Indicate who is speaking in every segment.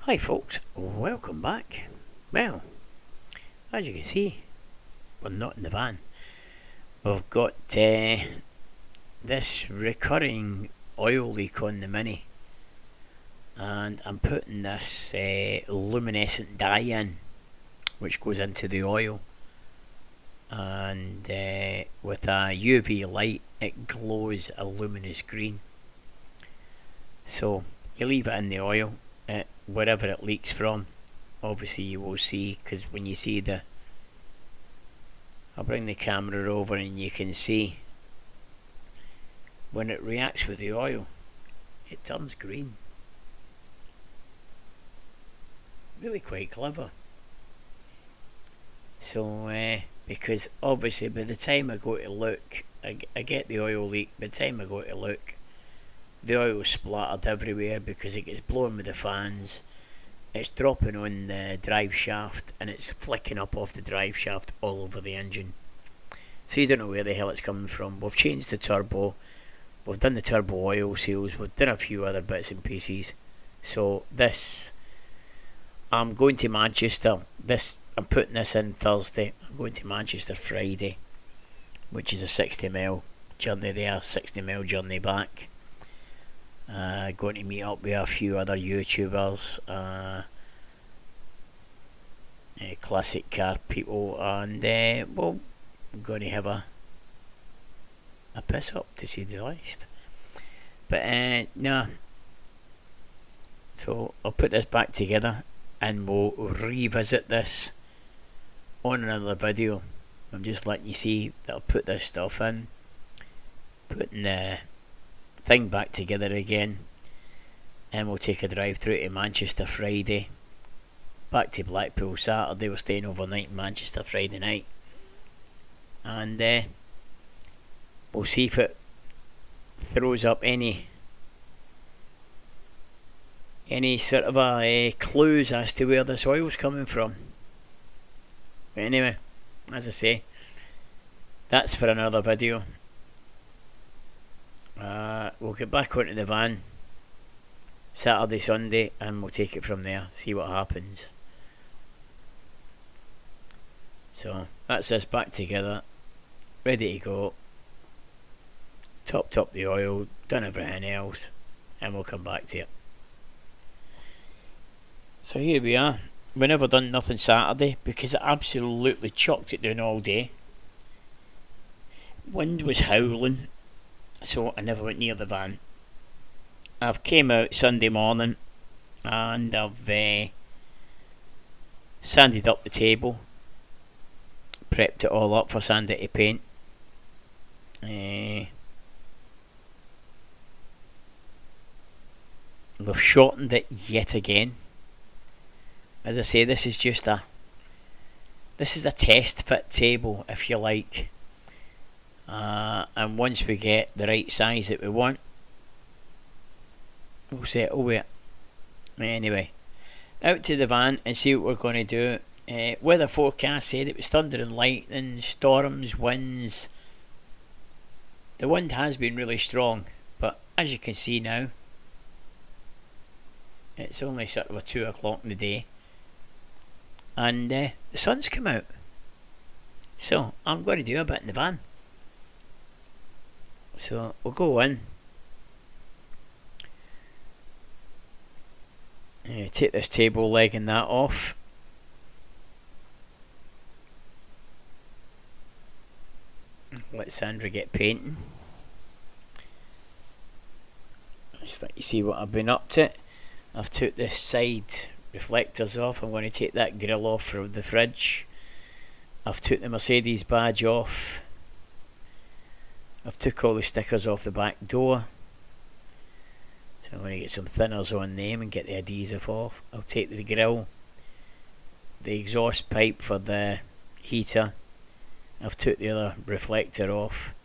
Speaker 1: Hi folks, welcome back. Well, as you can see, we're not in the van. We've got this recurring oil leak on the Mini, and I'm putting this luminescent dye in, which goes into the oil, and with a UV light it glows a luminous green. So you leave it in the oil, wherever it leaks from, obviously you will see, because when you see I'll bring the camera over and you can see when it reacts with the oil, it turns green. Really quite clever. So because obviously by the time I go to look, I get the oil leak. By the time I go to look, the oil is splattered everywhere because it gets blown with the fans. It's dropping on the drive shaft and it's flicking up off the drive shaft all over the engine. So you don't know where the hell it's coming from. We've changed the turbo. We've done the turbo oil seals. We've done a few other bits and pieces. So this, I'm going to Manchester. I'm putting this in Thursday. I'm going to Manchester Friday, which is a 60 mile journey there, 60 mile journey back. Going to meet up with a few other YouTubers, classic car people, and well, I'm going to have a piss up, to say the least. But no, so I'll put this back together and we'll revisit this on another video. I'm just letting you see that I'll put this stuff in, putting the thing back together again, and we'll take a drive through to Manchester Friday, back to Blackpool Saturday. We're staying overnight in Manchester Friday night, and we'll see if it throws up any sort of clues as to where this oil's coming from. But anyway, as I say, that's for another video. We'll get back onto the van Saturday, Sunday, and we'll take it from there, see what happens. So that's us back together, ready to go, topped up the oil, done everything else, and we'll come back to it. So here we are. We never done nothing Saturday because it absolutely chucked it down all day. Wind was howling, so I never went near the van. I've came out Sunday morning and I've sanded up the table, prepped it all up for Sunday to paint. We've shortened it yet again. As I say, this is a test fit table, if you like. And once we get the right size that we want, we'll settle with it. Anyway, out to the van and see what we're going to do. Weather forecast said it was thunder and lightning, storms, winds. The wind has been really strong, but as you can see now, it's only sort of 2 o'clock in the day, and the sun's come out. So I'm going to do a bit in the van. So we'll go in, take this table leg and that off, let Sandra get painting. Just let you see what I've been up to. I've took this side reflectors off. I'm going to take that grill off from the fridge. I've took the Mercedes badge off. I've took all the stickers off the back door. So I'm going to get some thinners on them and get the adhesive off. I'll take the grill, the exhaust pipe for the heater. I've took the other reflector off.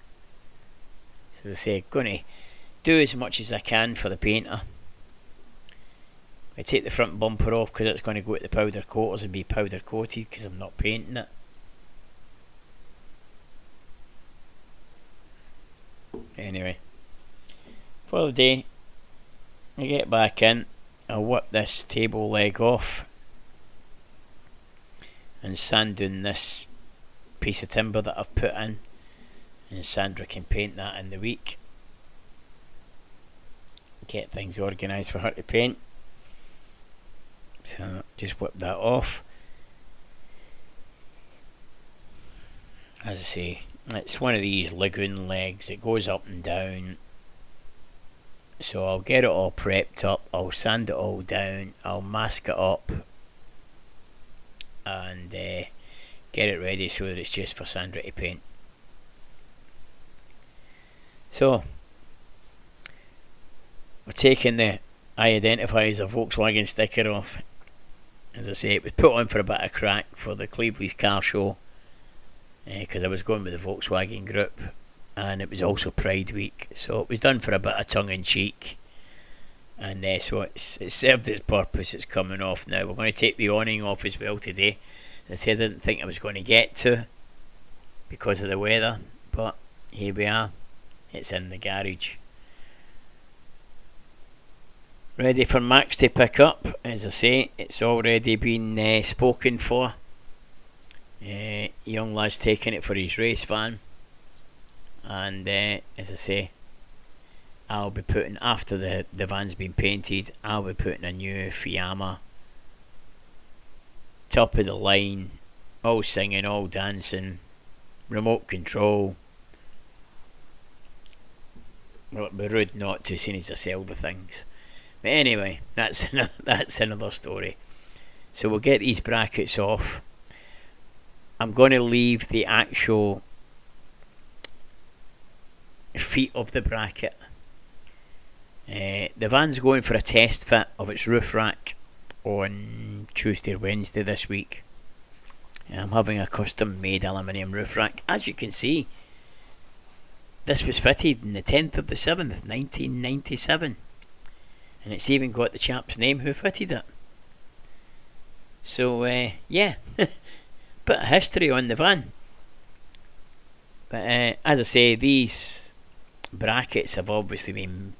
Speaker 1: So as I say, going to do as much as I can for the painter. I take the front bumper off because it's going to go to the powder coaters and be powder coated because I'm not painting it. Anyway, for the day, I get back in, I'll whip this table leg off and sand down this piece of timber that I've put in, and Sandra can paint that in the week. Get things organised for her to paint. So just whip that off. As I say, it's one of these lagoon legs. It goes up and down. So I'll get it all prepped up. I'll sand it all down. I'll mask it up. And get it ready so that it's just for Sandra to paint. So we're taking the I identify as a Volkswagen sticker off. As I say, it was put on for a bit of crack for the Cleveland's car show, because I was going with the Volkswagen group, and it was also Pride Week, so it was done for a bit of tongue-in-cheek, and so it served its purpose. It's coming off now. We're going to take the awning off as well today. As I said, I didn't think I was going to get to because of the weather, but here we are. It's in the garage, ready for Max to pick up. As I say, it's already been spoken for. Young lad's taking it for his race van, and as I say, I'll be putting, after the van's been painted, I'll be putting a new Fiamma, top of the line, all singing, all dancing, remote control. Well, it'd be rude not to, seeing as I sell the things. But anyway, that's another story. So we'll get these brackets off. I'm going to leave the actual feet of the bracket. The van's going for a test fit of its roof rack on Tuesday or Wednesday this week. I'm having a custom made aluminium roof rack. As you can see, this was fitted on the 10th of the 7th, 1997. And it's even got the chap's name who fitted it. So, yeah, bit of history on the van. But as I say, these brackets have obviously been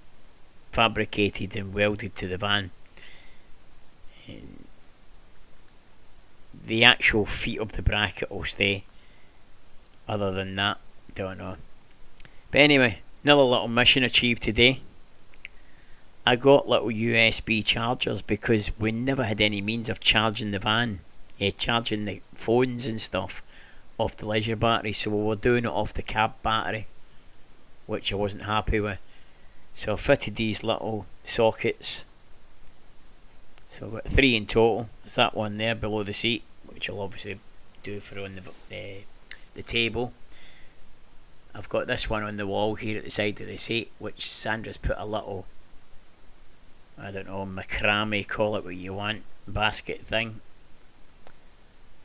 Speaker 1: fabricated and welded to the van. The actual feet of the bracket will stay. Other than that, don't know. But anyway, another little mission achieved today. I got little USB chargers because we never had any means of charging the van, charging the phones and stuff off the leisure battery, so we were doing it off the cab battery, which I wasn't happy with. So I fitted these little sockets. So I've got 3 in total. There's that one there below the seat, which I'll obviously do for on the table. I've got this one on the wall here at the side of the seat, which Sandra's put a little, I don't know, macrame, call it what you want, basket thing.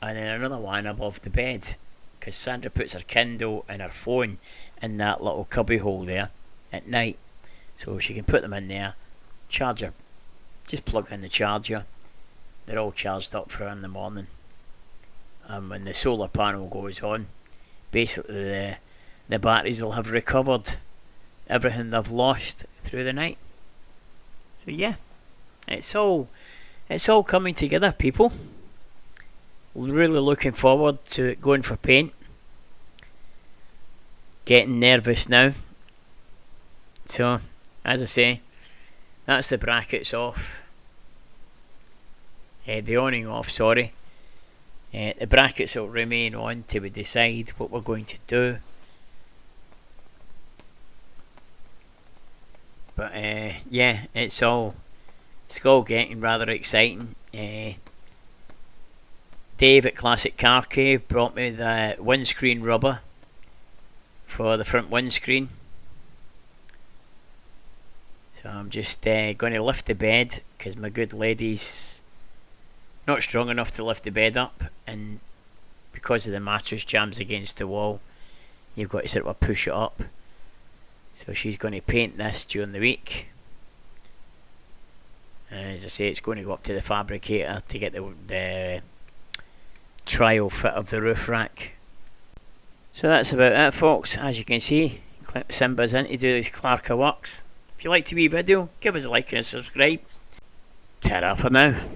Speaker 1: And then another one above the bed, because Sandra puts her Kindle and her phone in that little cubby hole there at night, so she can put them in there. Charger, just plug in the charger, they're all charged up for her in the morning. And when the solar panel goes on, basically the batteries will have recovered everything they've lost through the night. So yeah, it's all coming together, people. Really looking forward to it going for paint. Getting nervous now. So, as I say, that's the brackets off. The awning off, sorry. The brackets will remain on till we decide what we're going to do. But yeah, it's all getting rather exciting. Dave at Classic Car Cave brought me the windscreen rubber for the front windscreen. So I'm just going to lift the bed, because my good lady's not strong enough to lift the bed up, and because of the mattress jams against the wall, you've got to sort of push it up. So she's going to paint this during the week. And as I say, it's going to go up to the fabricator to get the trial fit of the roof rack. So that's about it, folks. As you can see, Simba's in to do these Clarka works. If you liked the wee video, give us a like and a subscribe. Ta-ra for now.